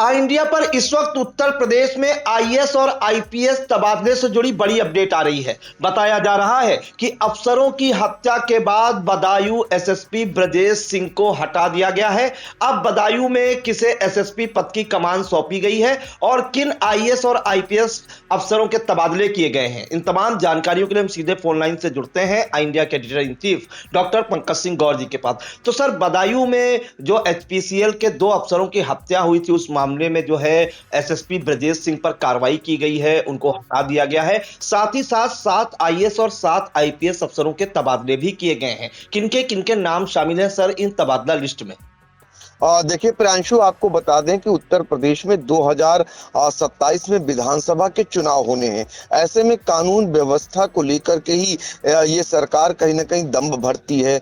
India पर इस वक्त उत्तर प्रदेश में आईएएस और आईपीएस तबादले से जुड़ी बड़ी अपडेट आ रही है। बताया जा रहा है कि अफसरों की हत्या के बाद बदायूं एसएसपी ब्रजेश सिंह को हटा दिया गया है। अब बदायूं में किसे एसएसपी पद की कमान सौंपी गई है और किन आईएएस और आईपीएस अफसरों के तबादले किए गए हैं, इन तमाम जानकारियों के लिए हम सीधे फोन लाइन से जुड़ते हैं इंडिया के editor in chief doctor Pankaj Singh Gaur ji के पास। तो सर, बदायूं में जो एचपीसीएल के 2 अफसरों की हत्या हुई थी, उस मामले में जो है एसएसपी ब्रजेश सिंह पर कार्रवाई की गई है, उनको हटा दिया गया है। साथ ही साथ 7 आईएएस और 7 आईपीएस अफसरों के तबादले भी किए गए हैं। किनके किनके नाम शामिल हैं सर इन तबादला लिस्ट में? देखिए प्रियांशु, आपको बता दें कि उत्तर प्रदेश में 2027 में विधानसभा के चुनाव होने हैं। ऐसे में कानून व्यवस्था को लेकर के ही ये सरकार कहीं ना कहीं दम भरती है।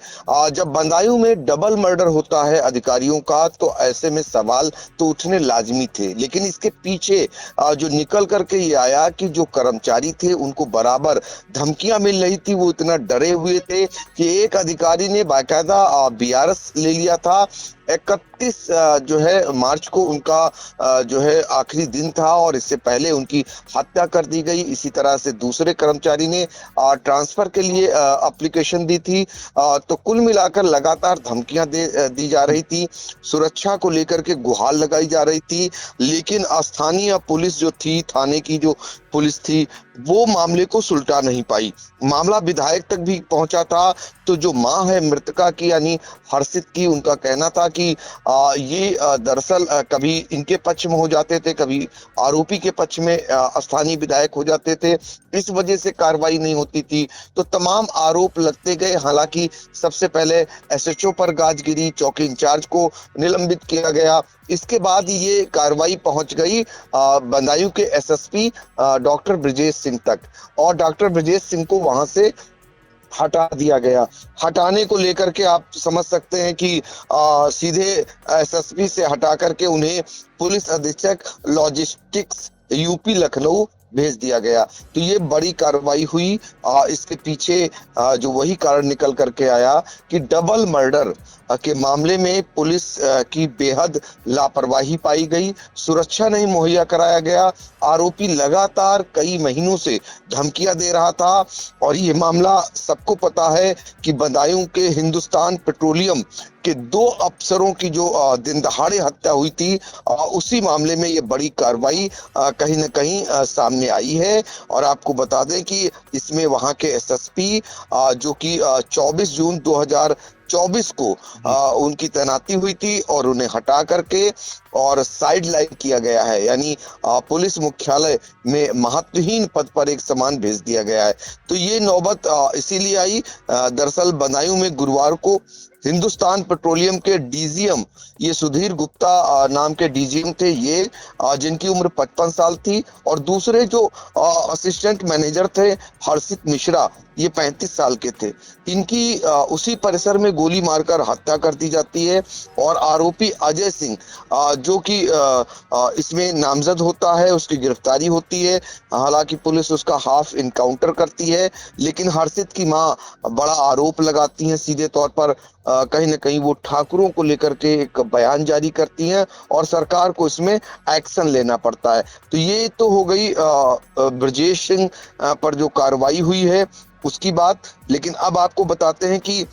जब बदायूं में डबल मर्डर होता है अधिकारियों का, तो ऐसे में सवाल तो उठने लाजमी थे। लेकिन इसके पीछे जो निकल करके ये आया कि जो कर्मचारी थे उनको बराबर धमकियां मिल रही थी। वो इतना डरे हुए थे कि एक अधिकारी ने बाकायदा बीआरएस ले लिया था। 31 जो है मार्च को उनका जो है आखिरी दिन था और इससे पहले उनकी हत्या कर दी गई। इसी तरह से दूसरे कर्मचारी ने ट्रांसफर के लिए एप्लीकेशन दी थी। तो कुल मिलाकर लगातार धमकियां दी जा रही थी, सुरक्षा को लेकर के गुहार लगाई जा रही थी। लेकिन स्थानीय पुलिस जो थी, थाने की जो पुलिस थी, वो मामले को सुलटा नहीं पाई। मामला विधायक तक भी पहुंचा था। तो जो मां है मृतका की यानी हर्षित की, उनका कहना था कि ये दरअसल कभी इनके पक्ष में हो जाते थे, कभी आरोपी के पक्ष में स्थानीय विधायक हो जाते थे, इस वजह से कार्रवाई नहीं होती थी। तो तमाम आरोप लगते गए। हालांकि सबसे पहले एसएचओ पर गाज गिरी, चौकी इंचार्ज को निलंबित किया गया। इसके बाद ये कार्रवाई पहुंच गई बदायूं के एसएसपी डॉक्टर ब्रजेश सिंह तक, और डॉक्टर ब्रजेश सिंह को वहां से हटा दिया गया। हटाने को लेकर के आप समझ सकते हैं कि सीधे एसएसपी से हटा करके उन्हें पुलिस अधीक्षक लॉजिस्टिक्स यूपी लखनऊ भेज दिया गया। तो ये बड़ी कार्रवाई हुई। इसके पीछे जो वही कारण निकल करके आया कि डबल मर्डर के मामले में पुलिस की बेहद लापरवाही पाई गई, सुरक्षा नहीं मुहैया कराया गया। आरोपी लगातार कई महीनों से धमकियां दे रहा था। और ये मामला सबको पता है कि बदायूं के हिंदुस्तान पेट्रोलियम के 2 अफसरों की जो दिन दहाड़े हत्या हुई थी, उसी मामले में ये बड़ी कार्रवाई कहीं ना कहीं सामने आई है। और आपको बता दें कि इसमें वहां के एसएसपी जो कि 24 जून 2024 को उनकी तैनाती हुई थी और उन्हें हटा करके और साइड लाइन किया गया है, यानी पुलिस मुख्यालय में महत्वहीन पद पर एक समान भेज दिया गया है। तो ये नौबत इसीलिए आई। दरअसल बदायूं में गुरुवार को हिंदुस्तान पेट्रोलियम के डीजीएम, ये सुधीर गुप्ता नाम के डीजीएम थे, ये जिनकी उम्र 55 साल थी, और दूसरे जो असिस्टेंट मैनेजर थे हर्षित मिश्रा, ये 35 साल के थे। इनकी उसी परिसर में गोली मारकर हत्या कर दी जाती है। और आरोपी अजय सिंह जो कि इसमें नामजद होता है, उसकी गिरफ्तारी होती है। हालांकि पुलिस उसका हाफ इनकाउंटर करती है, लेकिन हर्षित की मां बड़ा आरोप लगाती हैं। सीधे तौर पर कहीं ना कहीं वो ठाकुरों को लेकर के एक बयान जारी करती हैं और सरकार को इसमें एक्शन लेना पड़ता है। तो ये तो हो गई ब्रजेश सिंह पर जो कार्रवाई हुई है उसकी बात। लेकिन अब आपको बताते हैं कि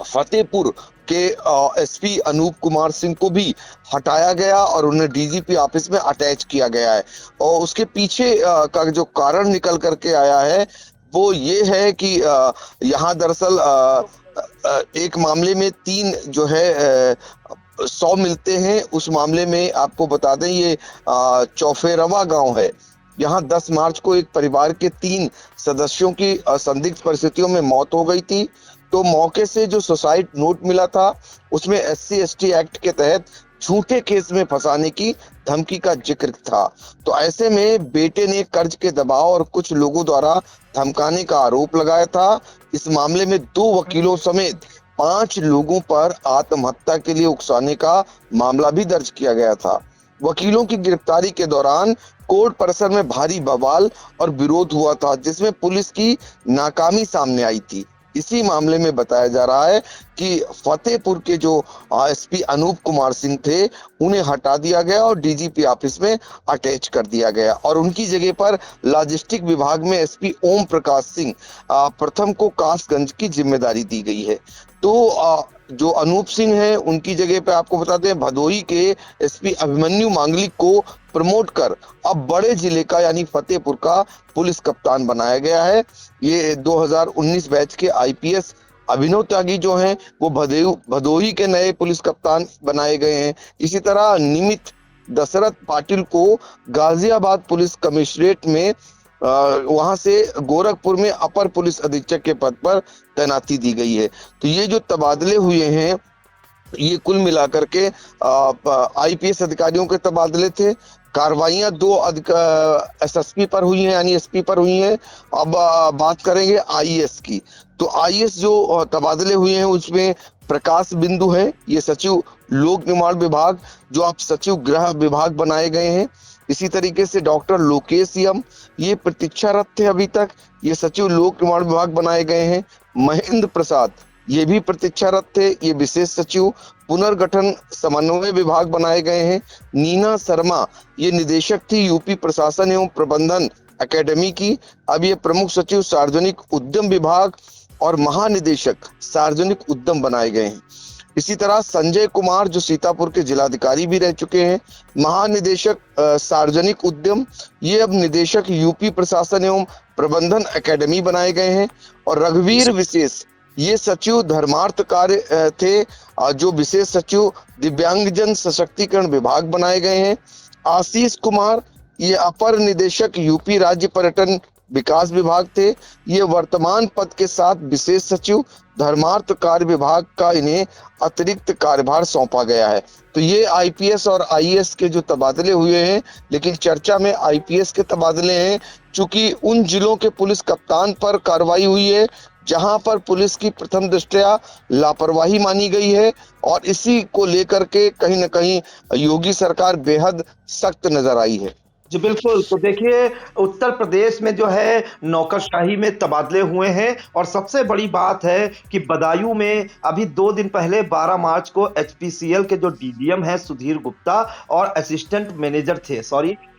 फतेहपुर के एसपी अनूप कुमार सिंह को भी हटाया गया और उन्हें डीजीपी ऑफिस में अटैच किया गया है। और उसके पीछे का जो कारण निकल करके आया है वो ये है कि यहाँ दरअसल एक मामले में 3 जो है 100 मिलते हैं। उस मामले में आपको बता दें ये चौफेरवा गांव है। यहाँ 10 मार्च को एक परिवार के 3 सदस्यों की संदिग्ध परिस्थितियों में मौत हो गई थी। तो मौके से जो सुसाइड नोट मिला था उसमें SC/ST एक्ट के तहत झूठे केस में फंसाने की धमकी का जिक्र था। तो ऐसे में बेटे ने कर्ज के दबाव और कुछ लोगों द्वारा धमकाने का आरोप लगाया था। इस मामले में 2 वकीलों समेत 5 लोगों पर आत्महत्या के लिए उकसाने का मामला भी दर्ज किया गया था। वकीलों की गिरफ्तारी के दौरान कोर्ट परिसर में भारी बवाल और विरोध हुआ था, जिसमें पुलिस की नाकामी सामने आई थी। इसी मामले में बताया जा रहा है कि फतेहपुर के जो एसपी अनूप कुमार सिंह थे, उन्हें हटा दिया गया और डीजीपी ऑफिस में अटैच कर दिया गया और उनकी जगह पर लॉजिस्टिक विभाग में एसपी ओम प्रकाश सिंह प्रथम को कासगंज की जिम्मेदारी दी गई है। तो जो अनूप सिंह हैं, उनकी जगह पे आपको बताते हैं भदोही के एसपी अभिमन्यु मांगलिक को प्रमोट कर अब बड़े जिले का यानी फतेहपुर का पुलिस कप्तान बनाया गया है। ये 2019 बैच के आईपीएस अभिनव त्यागी जो हैं वो भदोही के नए पुलिस कप्तान बनाए गए हैं। इसी तरह निमित दशरथ पाटिल को गाजियाबाद पुलिस कमिश्नरेट में वहां से गोरखपुर में अपर पुलिस अधीक्षक के पद पर तैनाती दी गई है। तो ये जो तबादले हुए हैं, ये कुल मिलाकर के आईपीएस अधिकारियों के तबादले थे। कार्रवाइयां 2 एसएसपी पर हुई हैं यानी एसपी पर हुई हैं। अब बात करेंगे आईएएस की। तो आईएएस जो तबादले हुए हैं उसमें प्रकाश बिंदु है, ये सचिव लोक निर्माण विभाग, जो आप सचिव गृह विभाग बनाए गए हैं। इसी तरीके से डॉक्टर लोकेश यम, ये प्रतीक्षारत थे अभी तक, ये सचिव लोक निर्माण विभाग बनाए गए हैं। महेंद्र प्रसाद ये भी प्रतीक्षारत थे, ये विशेष सचिव पुनर्गठन समन्वय विभाग बनाए गए हैं। नीना शर्मा ये निदेशक थी यूपी प्रशासन एवं प्रबंधन एकेडमी की, अब ये प्रमुख सचिव सार्वजनिक उद्यम विभाग और महानिदेशक सार्वजनिक उद्यम बनाए गए हैं। इसी तरह संजय कुमार जो सीतापुर के जिलाधिकारी भी रह चुके हैं, महानिदेशक सार्वजनिक उद्यम, ये अब निदेशक यूपी प्रशासन एवं प्रबंधन एकेडमी बनाए गए हैं। और रघुवीर विशेष ये सचिव धर्मार्थ कार्य थे, जो विशेष सचिव दिव्यांगजन सशक्तिकरण विभाग बनाए गए हैं। आशीष कुमार ये अपर निदेशक यूपी राज्य पर्यटन विकास विभाग थे, ये वर्तमान पद के साथ विशेष सचिव धर्मार्थ कार्य विभाग का इन्हें अतिरिक्त कार्यभार सौंपा गया है। तो ये आईपीएस और आईएएस के जो तबादले हुए हैं, लेकिन चर्चा में आईपीएस के तबादले हैं चूंकि उन जिलों के पुलिस कप्तान पर कार्रवाई हुई है जहां पर पुलिस की प्रथम दृष्टया लापरवाही मानी गई है और इसी को लेकर के कहीं न कहीं योगी सरकार बेहद सख्त नजर आई है। जी बिल्कुल। तो देखिए, उत्तर प्रदेश में जो है नौकरशाही में तबादले हुए हैं और सबसे बड़ी बात है कि बदायूं में अभी 2 दिन पहले 12 मार्च को एचपीसीएल के जो डीडीएम हैं सुधीर गुप्ता और असिस्टेंट मैनेजर थे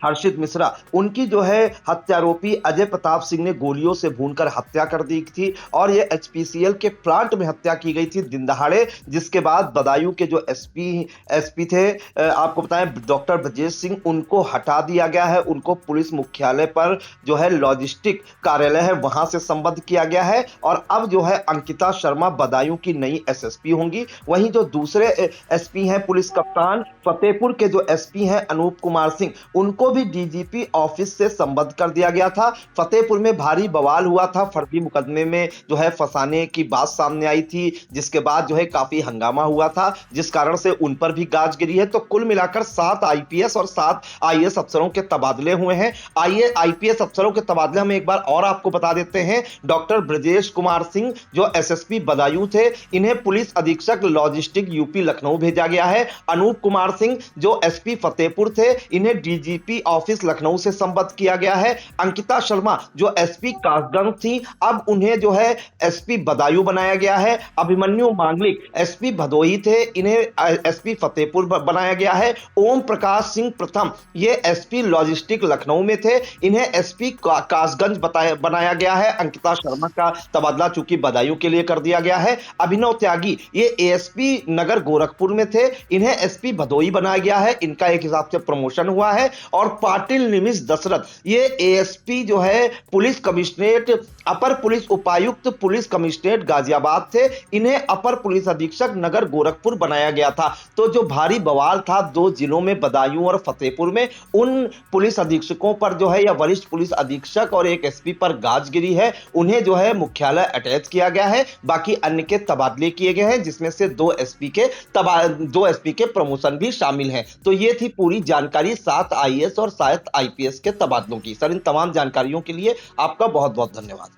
हर्षित मिश्रा, उनकी जो है हत्यारोपी अजय प्रताप सिंह ने गोलियों से भूनकर हत्या कर दी थी और ये एचपीसीएल के प्लांट में हत्या की गई थी दिन दहाड़े। जिसके बाद बदायूं के जो एसपी थे, आपको बताएं डॉक्टर ब्रजेश सिंह, उनको हटा दिया गया है। उनको पुलिस मुख्यालय पर जो है लॉजिस्टिक कार्यालय है वहां से संबद्ध किया गया है और अब जो है अंकिता शर्मा बदायूं की नई एसएसपी होंगी। वहीं जो दूसरे एसपी हैं पुलिस कप्तान फतेहपुर के जो एसपी हैं अनूप कुमार सिंह, उनको भी डीजीपी ऑफिस से संबद्ध कर दिया गया था। फतेहपुर में भारी बवाल हुआ था, फर्जी मुकदमे में जो है फंसाने की बात सामने आई थी, जिसके बाद जो है काफी हंगामा हुआ था, जिस कारण से उन पर भी गाज गिरी है। तो कुल मिलाकर 7 आईपीएस और 7 आईएएस अफसरों के तबादले हुए हैं। आईपीएस अफसरों के तबादले हम एक बार और आपको बता देते हैं। डॉक्टर ब्रजेश कुमार सिंह जो एसएसपी बदायूं थे, इन्हें पुलिस अधीक्षक लॉजिस्टिक यूपी लखनऊ भेजा गया है। अनूप कुमार सिंह जो एसपी फतेहपुर थे, इन्हें डीजीपी ऑफिस लखनऊ से संबद्ध किया गया है। अंकिता शर्मा जो एसपी कासगंज थी, अब उन्हें जो है एसपी बदायूं बनाया गया है। अभिमन्यु मांगलिक एसपी भदोही थे, इन्हें एसपी फतेहपुर बनाया गया है। ओम प्रकाश सिंह प्रथम ये एसपी लॉजिस्टिक लखनऊ में थे, इन्हें एसपी कासगंज बनाया गया है। अंकिता शर्मा का तबादला चूंकि बदायूं के लिए कर दिया गया है। अभिनव त्यागी ये एएसपी नगर गोरखपुर में थे, इन्हें एसपी भदोही बनाया गया है, इनका एक हिसाब से प्रमोशन हुआ है। और पाटिल निमिष दशरथ ये एएसपी जो है पुलिस कमिश्नरेट अपर पुलिस उपायुक्त पुलिस कमिश्नरेट गाजियाबाद थे, इन्हें अपर पुलिस अधीक्षक नगर गोरखपुर बनाया गया था। तो जो भारी बवाल था 2 जिलों में बदायूं और फतेहपुर में, उन पुलिस अधीक्षकों पर जो है या वरिष्ठ पुलिस अधीक्षक और एक एसपी पर गाज गिरी है, उन्हें जो है मुख्यालय अटैच किया गया है। बाकी अन्य के तबादले किए गए हैं, जिसमें से 2 एसपी के प्रमोशन भी शामिल हैं। तो ये थी पूरी जानकारी 7 आईएएस और 7 आईपीएस के तबादलों की। सर, इन तमाम जानकारियों के लिए आपका बहुत बहुत धन्यवाद।